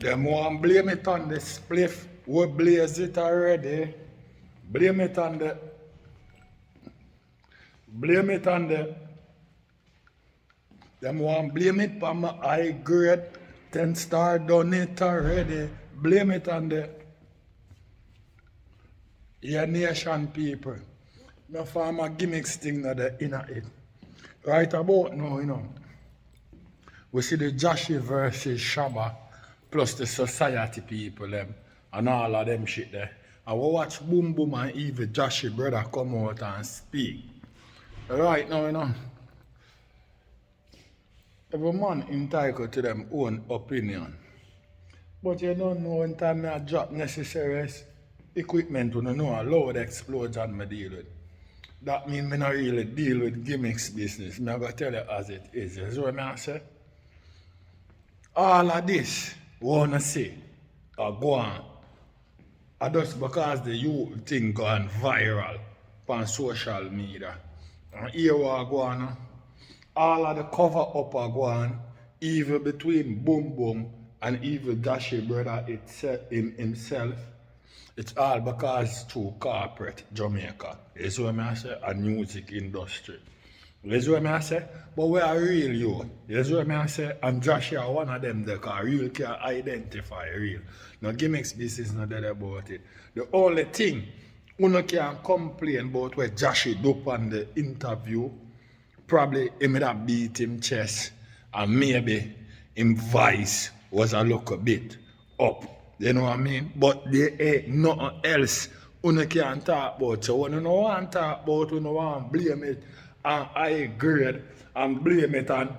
Them want blame it on the spliff. We blaze it already. Blame it on the. Blame it on the. Them want blame it on my high grade. 10-star done it already. Blame it on the. Your nation people. No farmer gimmicks thing that they in it. Right about now, we see the jashii versus shabba plus the society people them and all of them shit there. And we watch Boom Boom and even jashii brother come out and speak. Right now, every man entitled to them own opinion. But you don't know when time I drop necessary equipment to know a loud explosion I deal with. That means I not really deal with gimmicks business. I'm going to tell you as it is. You see what I say? All of this, wanna say, go on. Just because the youth thing gone viral on social media. And here we go on. All of the cover up are going, even between Boom Boom and even jashii brother himself. It's all because to corporate Jamaica. You see what I say? And music industry. You see what I say? But we are real youth. You see what I say? And jashii are one of them that can real can identify real. No gimmicks business not that about it. The only thing you can complain about what jashii do on the interview, probably he may have beat him chest and maybe him voice was a little bit up. You know what I mean? But there ain't nothing else you can talk about. So when you don't want to talk about, you don't want to blame it on high grade and blame it on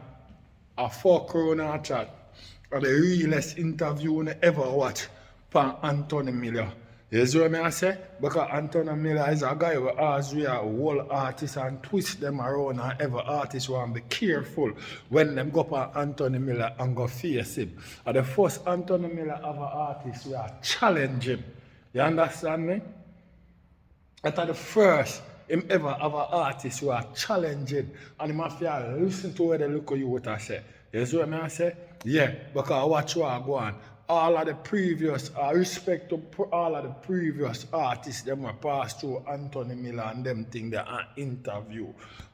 a 4 corona chat or the realest interview you ever watch from Anthony Miller. You see what I say? Because Anthony Miller is a guy who has we are whole artists and twist them around, and every artist want to be careful when them go up Anthony Miller and go face him. And the first Anthony Miller of an artist we are challenge him. You understand me? That's the first him ever have an artist who are challenging and him have to listen to what the look of you what I say. You see what I say? Yeah, because watch what go on. All of the previous, respect to all of the previous artists them were passed through Anthony Miller and them thing they are interview.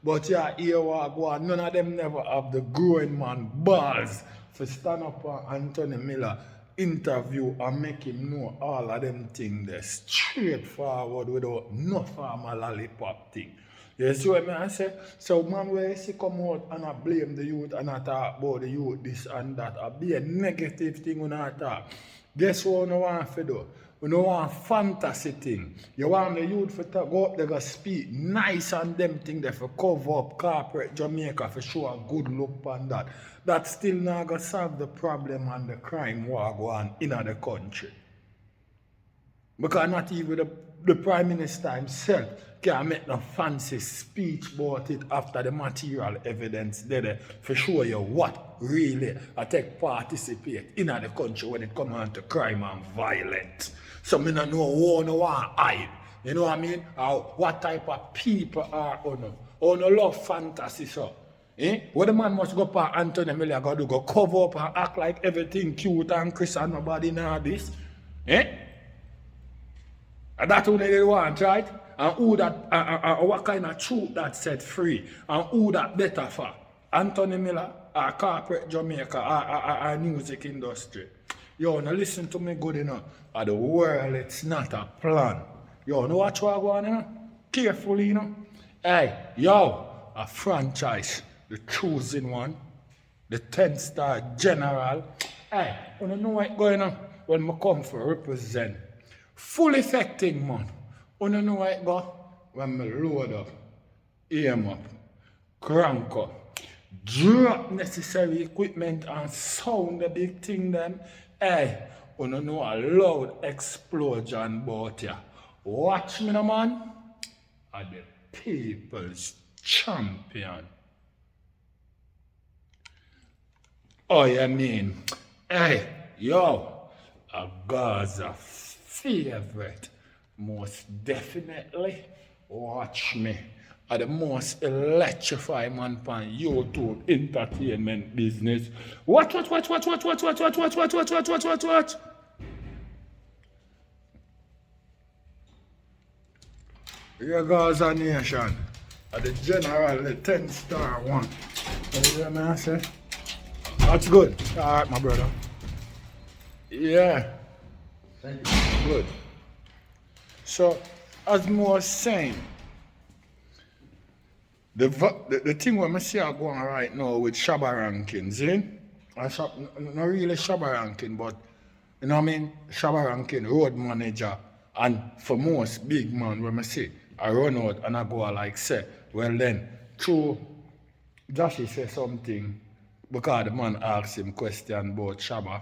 But yeah, here we go on. None of them never have the growing man balls to stand up on Anthony Miller interview and make him know all of them things there straightforward without no formal lollipop thing. You see what I say? So man where you see come out and I blame the youth and I talk about the youth this and that, I be a negative thing when I talk. Guess what you want to do? You don't want fantasy thing. You want the youth to go up there and speak nice and them thing there for cover up corporate Jamaica for show a good look on that. That still not gonna solve the problem and the crime war go on in the country. Because not even the Prime Minister himself can make no fancy speech about it after the material evidence there for show you what really I take participate in the country when it comes on to crime and violence. So I don't know who no want hide. You know what I mean? Or what type of people are on. Or no love fantasy so. What the man must go for Anthony Miller go cover up and act like everything cute and Chris and nobody know this. And that's what they want, right? And who that, what kind of truth that set free? And who that better for? Anthony Miller, or corporate Jamaica, or music industry? Yo, now listen to me good enough. The world, it's not a plan. Yo, know what you are going carefully, Hey, yo, a franchise, the chosen one, the 10-star general. Hey, you know what's going on when I come for represent. Full effecting, man. You know where it go? When I load up, aim up, crank up, drop necessary equipment and sound the big thing then. Hey, you know a loud explosion about ya. Watch me, no man. I'm the people's champion. Oh, you mean? Hey, yo, a Gaza favorite. Most definitely watch me are the most electrifying man pan YouTube entertainment business. What? Here goes a nation. At the general, the 10-star one. You hear me I say? That's good. Alright, my brother. Yeah. Thank you. Good. So, as I was saying, the thing what I see are going right now with shabba rankings, not really shabba ranking, but you know what I mean? Shabba ranking, road manager, and for most big man, when I see, I run out and I go like say, well then, true, Jashii say something because the man asks him question about shabba.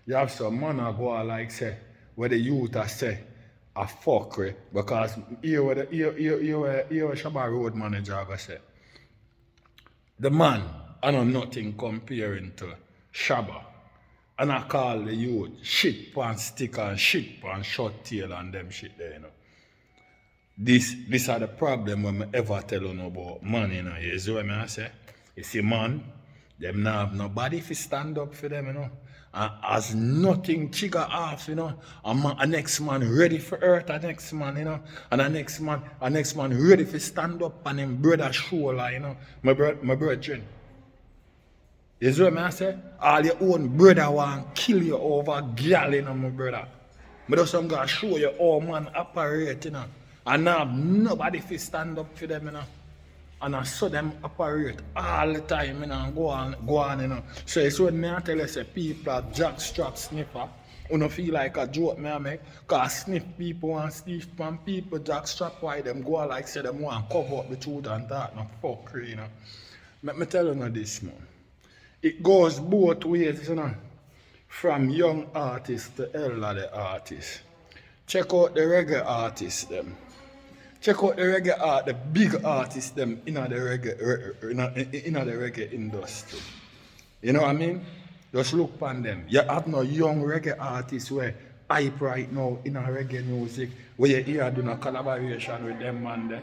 You have some man I go like say, where the youth a say, a fuckery, because here where shabba road manager I go say, the man, I know nothing comparing to shabba. And I call the youth shit pan stick and shit pan short tail and them shit there, you know. This are the problem when I ever tell you about man, you know. You see what I say? You see man, them not have nobody if stand up for them, you know. And as nothing trigger off, you know. A next man ready for earth, a next man, you know. And a next man ready for stand up on him brother shoulder, you know. My brethren. You see what I say? All your own brother want kill you over girl, you know, my brother. But just I'm gonna show you how man operate, you know. And now nobody fi stand up for them, you know. And I saw them operate all the time, you know, and go on, you know. So it's when me I tell you say people are jackstrap sniffer. You don't feel like a joke me I make. Cause sniff people and sniff pan people jackstrap why them go like say them want cover up the truth and that, no fuckery, you know. Let me tell you now this, man. It goes both ways, you know. From young artists to elderly artists. Check out the reggae artists, them. Check out the reggae art, the big artists, them in the reggae industry. You know what I mean? Just look upon them. You have no young reggae artists where hype right now in a reggae music, where you hear doing a collaboration with them man there.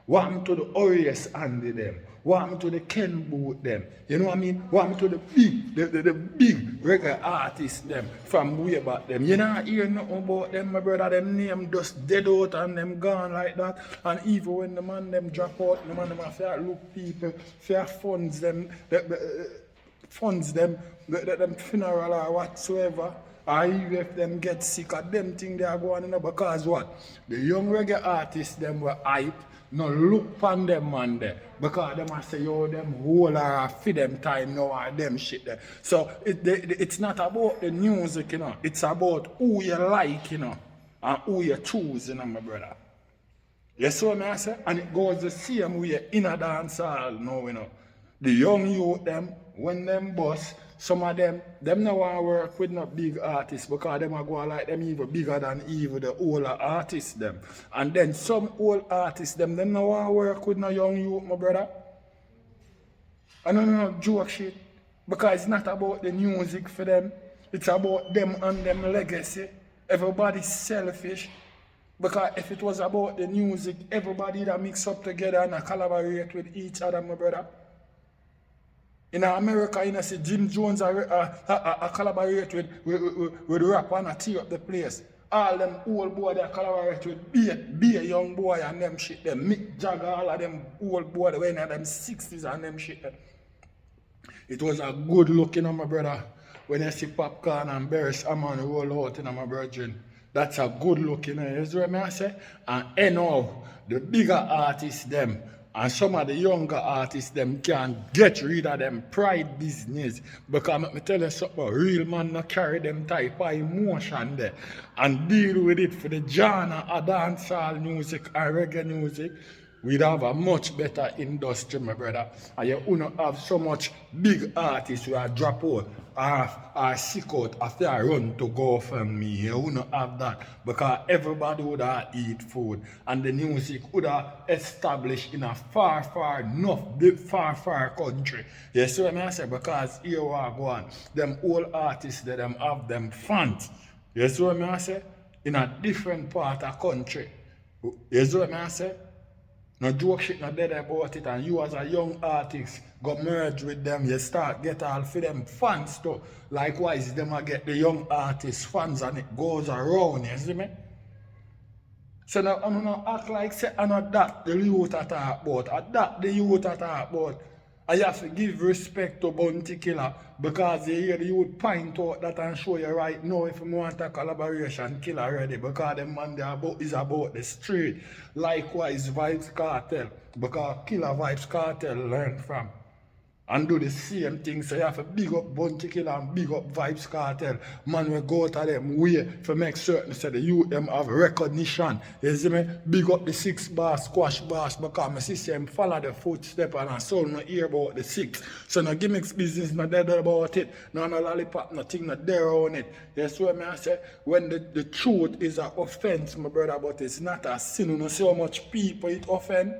What happened to the Orius Andy them? What happened to the Ken Boot them? You know what I mean? What happened to the big reggae artists them from way back them? You know hear nothing about them, my brother, them name just dead out and them gone like that. And even when the man them drop out, the man them have to look people, fair funds them, them funeral or whatsoever. Or even if them get sick of them thing they are going in because what? The young reggae artists them were hype. No look upon them man there. Because them I say, yo, them whole or feed them time now or them shit there. So it's not about the music, you know. It's about who you like, you know. And who you choose, you know, my brother. You see what I say? And it goes the same way in a dance hall now, you know. The young youth them, when them bust, some of them no want to work with no big artists because them are going like them even bigger than even the older artists them. And then some old artists them no want to work with no young youth, my brother. I don't know joke shit. Because it's not about the music for them. It's about them and them legacy. Everybody's selfish. Because if it was about the music, everybody that mix up together and collaborate with each other, my brother. In America, you know, see Jim Jones collaborate with rap and tear up the place. All them old boy they collaborate with be a young boy and them shit. Them Mick Jagger, all of them old boy they were in them 60s and them shit. It was a good look, you know, my brother. When you see Popcorn and Beres Amman roll out, you know, my brethren. That's a good look, you know. You see what I say? And anyhow, the bigger artists them. And some of the younger artists them can get rid of them pride business. Because let me tell you something, real man not carry them type of emotion there. And deal with it for the genre of dancehall music and reggae music. We'd have a much better industry, my brother. And you wouldn't have so much big artists who are drop out or sick out after I run to go from me. You wouldn't have that. Because everybody would have eat food. And the music would have established in a far country. You see what I say? Because here we are going. Them old artists, them have them fans. You see what I say? In a different part of the country. You see what I say? No joke shit not dead about it, and you as a young artist go merge with them, you start get all for them fans too. Likewise, them a get the young artist fans and it goes around, you see me? So now I'm not act like say I'm not that the youth at talk about. I that the youth at talk about. I have to give respect to Bounty Killer because you hear the youth point out that and show you right now if you want a collaboration kill already because the man they about is about the street. Likewise Vibes Cartel because Killer Vibes Cartel learn from. And do the same thing. So you have to big up Bounty Killer and big up Vibes Cartel. Man, we go to them way to make certain so the youth them have recognition. You see me? Big up the 6 bar squash bars because my system follow the footstep and I saw no hear about the 6. So no gimmicks business not dead about it. No lollipop, nothing not there on it. That's what I say. When the truth is an offense, my brother, but it's not a sin. You know see how much people it offend.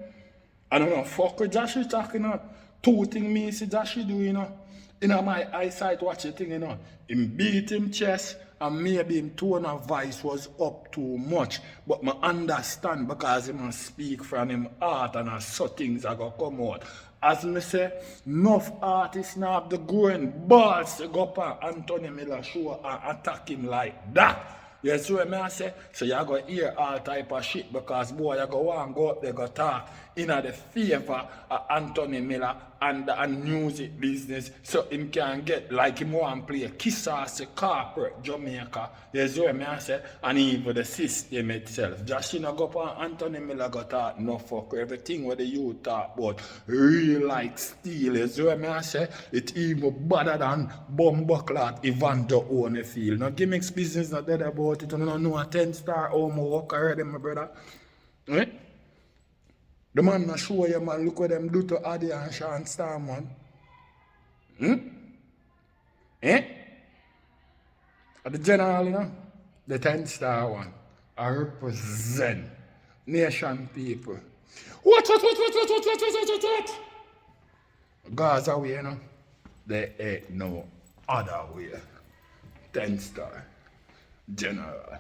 I don't know, fuck with Jashii talking about. Two things me see Jashii do, you know. In my eyesight, watch the thing, you know. Him beat him chest and maybe him tone of voice was up too much. But I understand because he must speak from him heart and I saw things are going to come out. As me say, enough artists now have the growing balls to go up on Anthony Miller show and attack him like that. You see what I say? So you go hear all type of shit because boy you go want go up there go talk in the favor of Anthony Miller and the music business so him can get like him want play Kiss Ass corporate Jamaica. You see what I say? And even the system itself. Just you know go up on Anthony Miller go talk no fuck everything what the youth talk about real like steel. You see what I say? It even better than Bumbuckler Evander Holyfield. No gimmicks business not dead about it. You don't know a 10-star home work already, my brother. Eh? The man not show you, man. Look what them do to Addy and Sean Star, man. Eh? At the general, you know, the 10-star one. I represent nation people. What? Gaza way, you know. There ain't no other way. 10-star. General.